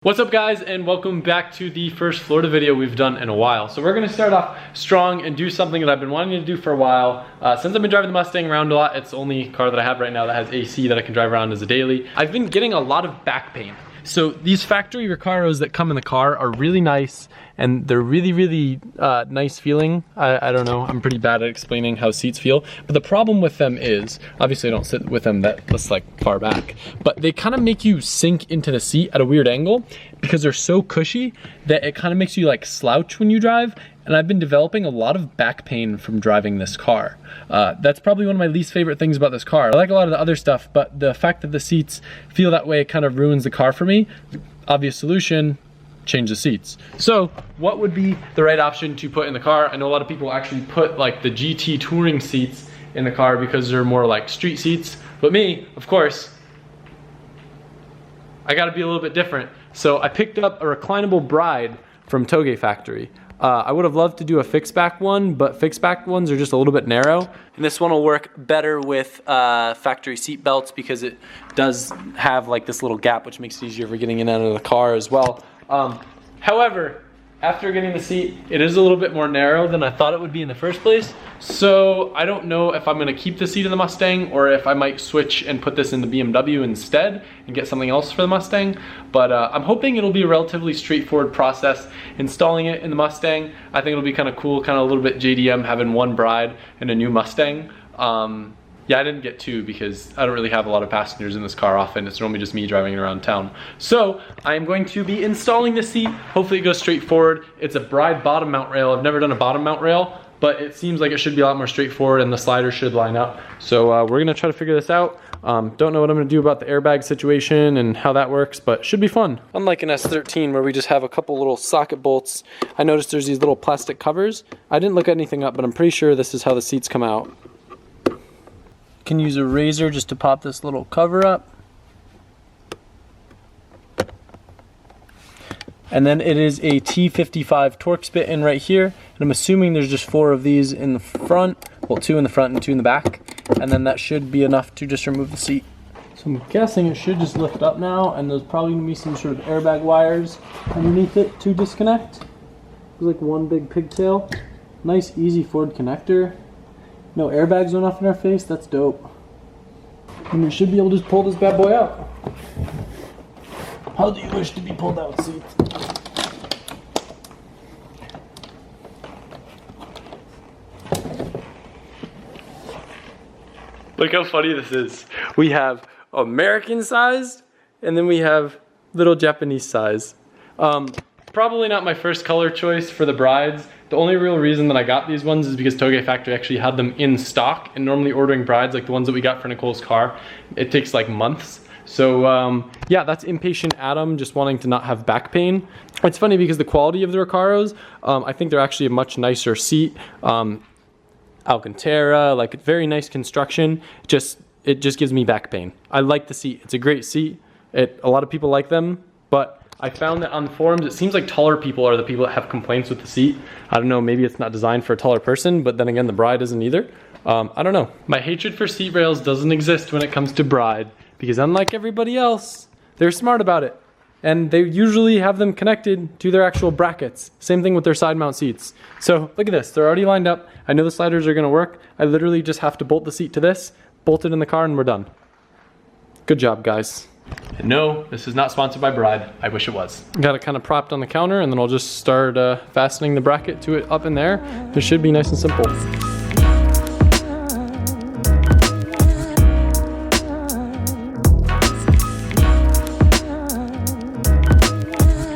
What's up guys, and welcome back to the first Florida video we've done in a while. So we're gonna start off strong and do something that I've been wanting to do for a while. Since I've been driving the Mustang around a lot, it's the only car that I have right now that has AC that I can drive around as a daily. I've been getting a lot of back pain. So these factory Recaros that come in the car are really nice, and they're really nice feeling. I don't know, I'm pretty bad at explaining how seats feel, but the problem with them is, obviously I don't sit with them that's like far back, but they kind of make you sink into the seat at a weird angle because they're so cushy that it kind of makes you like slouch when you drive. And I've been developing a lot of back pain from driving this car. That's probably one of my least favorite things about this car. I like a lot of the other stuff, but the fact that the seats feel that way kind of ruins the car for me. Obvious solution, change the seats. So what would be the right option to put in the car? I know a lot of people actually put like the GT touring seats in the car because they're more like street seats. But me, of course, I gotta be a little bit different. So I picked up a reclinable Bride from Toge Factory. I would have loved to do a fixed back one, but fixed back ones are just a little bit narrow. And this one will work better with factory seat belts because it does have like this little gap, which makes it easier for getting in and out of the car as well. However, after getting the seat, it is a little bit more narrow than I thought it would be in the first place. So I don't know if I'm gonna keep the seat in the Mustang or if I might switch and put this in the BMW instead and get something else for the Mustang. But I'm hoping it'll be a relatively straightforward process installing it in the Mustang. I think it'll be kind of cool, kind of a little bit JDM having one Bride and a new Mustang. Yeah, I didn't get two because I don't really have a lot of passengers in this car often. It's normally just me driving around town. So I'm going to be installing the seat. Hopefully it goes straight forward. It's a Bride bottom mount rail. I've never done a bottom mount rail, but it seems like it should be a lot more straightforward and the slider should line up. So we're gonna try to figure this out. Don't know what I'm gonna do about the airbag situation and how that works, but should be fun. Unlike an S13 where we just have a couple little socket bolts, I noticed there's these little plastic covers. I didn't look anything up, but I'm pretty sure this is how the seats come out. Can use a razor just to pop this little cover up. And then it is a T55 Torx bit in right here. And I'm assuming there's just 4 of these in the front. Well, 2 in the front and 2 in the back. And then that should be enough to just remove the seat. So I'm guessing it should just lift up now, and there's probably gonna be some sort of airbag wires underneath it to disconnect. There's like one big pigtail. Nice easy Ford connector. No airbags went off in our face, that's dope. And we should be able to just pull this bad boy out. How do you wish to be pulled out, seat? Look how funny this is. We have American sized, and then we have little Japanese size. Probably not my first color choice for the Brides. The only real reason that I got these ones is because Toge Factory actually had them in stock, and normally ordering Brides like the ones that we got for Nicole's car, it takes like months. So yeah, that's impatient Adam just wanting to not have back pain. It's funny because the quality of the Recaros, I think they're actually a much nicer seat. Alcantara, like very nice construction. It just gives me back pain. I like the seat. It's a great seat. A lot of people like them, but I found that on the forums, it seems like taller people are the people that have complaints with the seat. I don't know, maybe it's not designed for a taller person, but then again, the Bride isn't either. I don't know. My hatred for seat rails doesn't exist when it comes to Bride, because unlike everybody else, they're smart about it. And they usually have them connected to their actual brackets. Same thing with their side mount seats. So look at this, they're already lined up. I know the sliders are gonna work. I literally just have to bolt the seat to this, bolt it in the car, and we're done. Good job, guys. And no, this is not sponsored by Bride. I wish it was. Got it kind of propped on the counter, and then I'll just start fastening the bracket to it up in there. It should be nice and simple.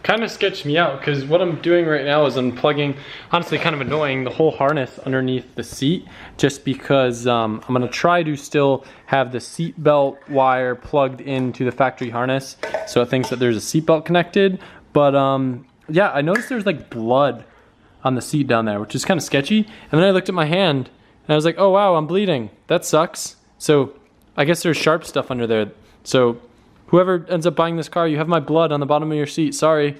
Kind of sketched me out because what I'm doing right now is unplugging, honestly kind of annoying, the whole harness underneath the seat, just because I'm gonna try to still have the seat belt wire plugged into the factory harness so it thinks that there's a seat belt connected. But yeah, I noticed there's like blood on the seat down there, which is kind of sketchy. And then I looked at my hand and I was like, oh wow, I'm bleeding. That sucks. So I guess there's sharp stuff under there. So whoever ends up buying this car, you have my blood on the bottom of your seat. Sorry.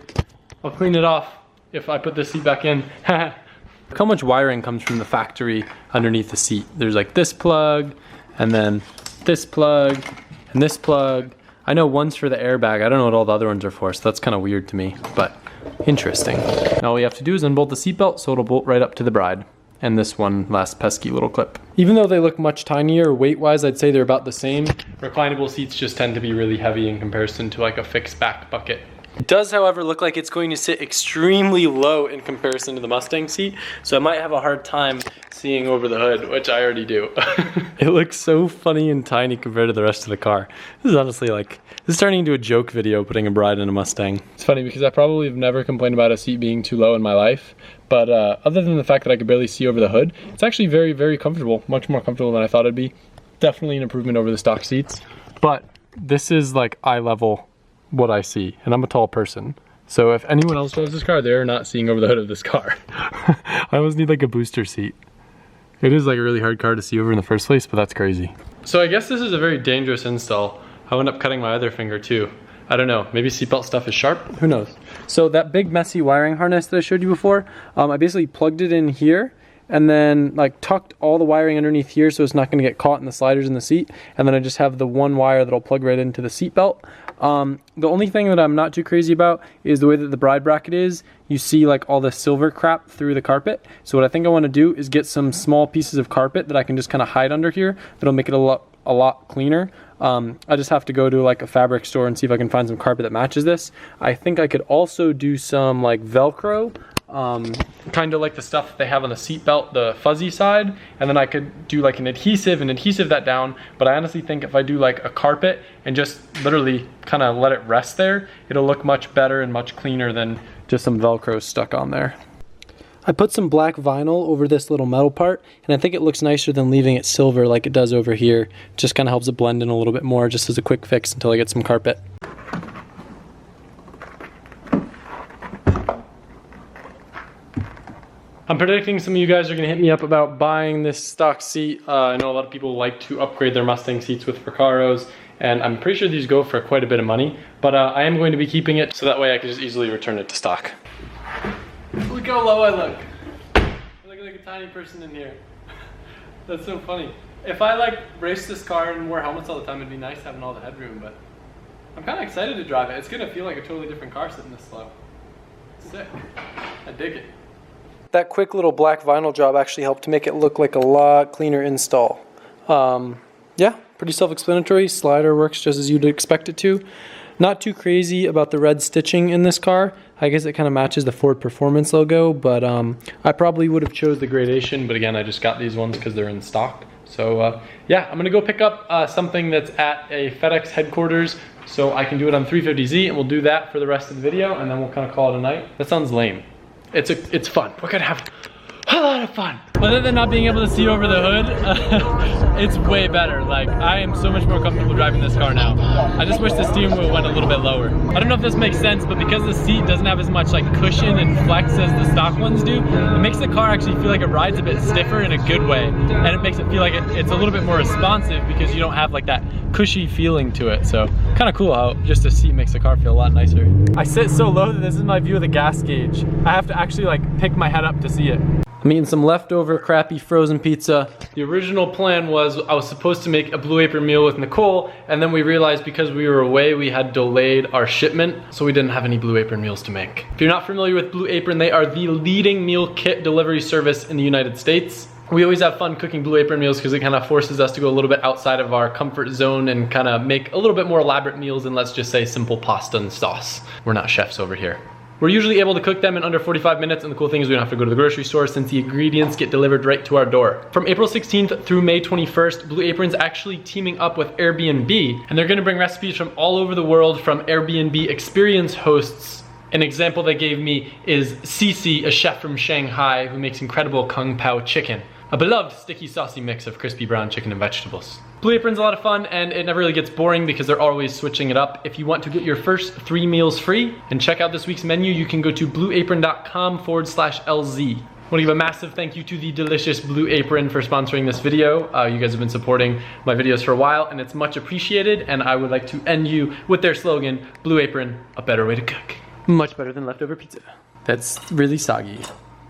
I'll clean it off if I put this seat back in. Look how much wiring comes from the factory underneath the seat. There's like this plug, and then this plug, and this plug. I know one's for the airbag. I don't know what all the other ones are for, so that's kind of weird to me, but interesting. Now all you have to do is unbolt the seatbelt so it'll bolt right up to the bride. And this one last pesky little clip. Even though they look much tinier weight-wise, I'd say they're about the same. Reclinable seats just tend to be really heavy in comparison to like a fixed back bucket. It does, however, look like it's going to sit extremely low in comparison to the Mustang seat, so I might have a hard time seeing over the hood, which I already do. It looks so funny and tiny compared to the rest of the car. This is honestly like, this is turning into a joke video, putting a bride in a Mustang. It's funny because I probably have never complained about a seat being too low in my life, but other than the fact that I could barely see over the hood, it's actually very, very comfortable, much more comfortable than I thought it'd be. Definitely an improvement over the stock seats, but this is like eye level what I see, and I'm a tall person. So if anyone else drives this car, they're not seeing over the hood of this car. I almost need like a booster seat. It is like a really hard car to see over in the first place, but that's crazy. So I guess this is a very dangerous install. I wound up cutting my other finger too. I don't know, maybe seatbelt stuff is sharp, who knows? So that big messy wiring harness that I showed you before, I basically plugged it in here and then like tucked all the wiring underneath here so it's not gonna get caught in the sliders in the seat. And then I just have the one wire that'll plug right into the seatbelt. The only thing that I'm not too crazy about is the way that the bride bracket is. You see like all the silver crap through the carpet. So what I think I wanna do is get some small pieces of carpet that I can just kind of hide under here. That'll make it a lot cleaner. I just have to go to like a fabric store and see if I can find some carpet that matches this. I think I could also do some like Velcro, kind of like the stuff they have on the seat belt, the fuzzy side, and then I could do like an adhesive that down. But I honestly think if I do like a carpet and just literally kind of let it rest there, it'll look much better and much cleaner than just some Velcro stuck on there. I put some black vinyl over this little metal part, and I think it looks nicer than leaving it silver like it does over here. Just kind of helps it blend in a little bit more, just as a quick fix until I get some carpet. I'm predicting some of you guys are gonna hit me up about buying this stock seat. I know a lot of people like to upgrade their Mustang seats with Recaros, and I'm pretty sure these go for quite a bit of money, but I am going to be keeping it so that way I can just easily return it to stock. Look how low I look. I look like a tiny person in here. That's so funny. If I like raced this car and wore helmets all the time, it'd be nice having all the headroom, but I'm kind of excited to drive it. It's gonna feel like a totally different car sitting this low. Sick. I dig it. That quick little black vinyl job actually helped to make it look like a lot cleaner install. Yeah, pretty self-explanatory. Slider works just as you'd expect it to. Not too crazy about the red stitching in this car. I guess it kind of matches the Ford Performance logo, but I probably would have chose the gradation, but again, I just got these ones because they're in stock. So yeah, I'm gonna go pick up something that's at a FedEx headquarters so I can do it on 350Z, and we'll do that for the rest of the video, and then we'll kind of call it a night. That sounds lame. It's fun. We're gonna have a lot of fun. Other than not being able to see over the hood, it's way better. Like, I am so much more comfortable driving this car now. I just wish the steering wheel went a little bit lower. I don't know if this makes sense, but because the seat doesn't have as much like cushion and flex as the stock ones do, it makes the car actually feel like it rides a bit stiffer in a good way. And it makes it feel like it's a little bit more responsive because you don't have like that cushy feeling to it. So kind of cool how just a seat makes the car feel a lot nicer. I sit so low that this is my view of the gas gauge. I have to actually like pick my head up to see it. I'm eating some leftover crappy frozen pizza. The original plan was I was supposed to make a Blue Apron meal with Nicole, and then we realized because we were away, we had delayed our shipment, so we didn't have any Blue Apron meals to make. If you're not familiar with Blue Apron, they are the leading meal kit delivery service in the United States. We always have fun cooking Blue Apron meals because it kind of forces us to go a little bit outside of our comfort zone and kind of make a little bit more elaborate meals than, let's just say, simple pasta and sauce. We're not chefs over here. We're usually able to cook them in under 45 minutes, and the cool thing is we don't have to go to the grocery store since the ingredients get delivered right to our door. From April 16th through May 21st, Blue Apron's actually teaming up with Airbnb, and they're gonna bring recipes from all over the world from Airbnb experience hosts. An example they gave me is Cece, a chef from Shanghai who makes incredible Kung Pao chicken, a beloved sticky saucy mix of crispy brown chicken and vegetables. Blue Apron's a lot of fun, and it never really gets boring because they're always switching it up. If you want to get your first 3 meals free and check out this week's menu, you can go to blueapron.com/LZ. I want to give a massive thank you to the delicious Blue Apron for sponsoring this video. You guys have been supporting my videos for a while, and it's much appreciated, and I would like to end you with their slogan, Blue Apron, a better way to cook. Much better than leftover pizza. That's really soggy.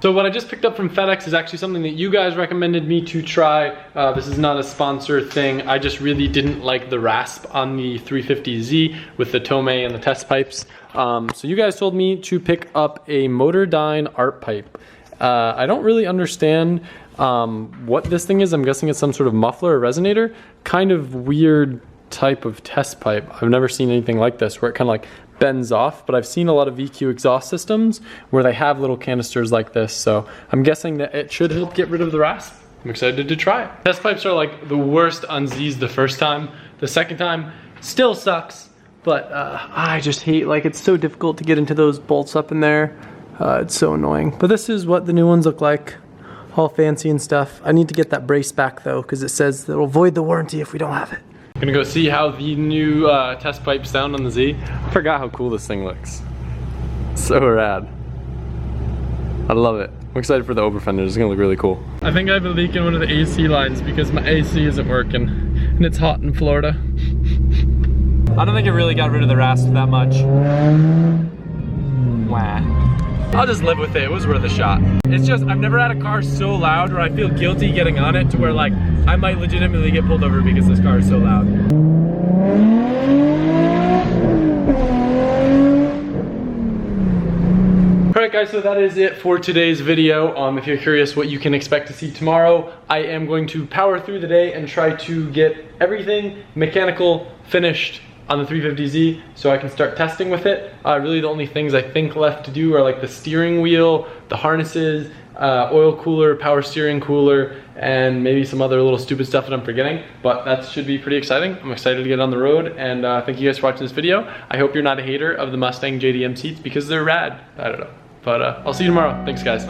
So what I just picked up from FedEx is actually something that you guys recommended me to try. This is not a sponsor thing. I just really didn't like the rasp on the 350Z with the Tomei and the test pipes. So you guys told me to pick up a Motordyne art pipe. I don't really understand what this thing is. I'm guessing it's some sort of muffler or resonator. Kind of weird type of test pipe. I've never seen anything like this where it kind of like bends off, but I've seen a lot of VQ exhaust systems where they have little canisters like this, so I'm guessing that it should help get rid of the rasp. I'm excited to try it. Test pipes are like the worst on Z's the first time. The second time still sucks, but I just hate, like, it's so difficult to get into those bolts up in there. It's so annoying. But this is what the new ones look like, all fancy and stuff. I need to get that brace back though, because it says that it'll void the warranty if we don't have it. Gonna go see how the new test pipes sound on the Z. I forgot how cool this thing looks. So rad. I love it. I'm excited for the Oberfender. It's gonna look really cool. I think I have a leak in one of the AC lines because my AC isn't working and it's hot in Florida. I don't think it really got rid of the rasp that much. Wah. I'll just live with it. It was worth a shot. It's just, I've never had a car so loud where I feel guilty getting on it to where, like, I might legitimately get pulled over because this car is so loud. Alright guys, so that is it for today's video. If you're curious what you can expect to see tomorrow, I am going to power through the day and try to get everything mechanical finished on the 350Z so I can start testing with it. Really the only things I think left to do are like the steering wheel, the harnesses, oil cooler, power steering cooler, and maybe some other little stupid stuff that I'm forgetting, but that should be pretty exciting. I'm excited to get on the road, and thank you guys for watching this video. I hope you're not a hater of the Mustang JDM seats because they're rad. I don't know, but I'll see you tomorrow. Thanks guys.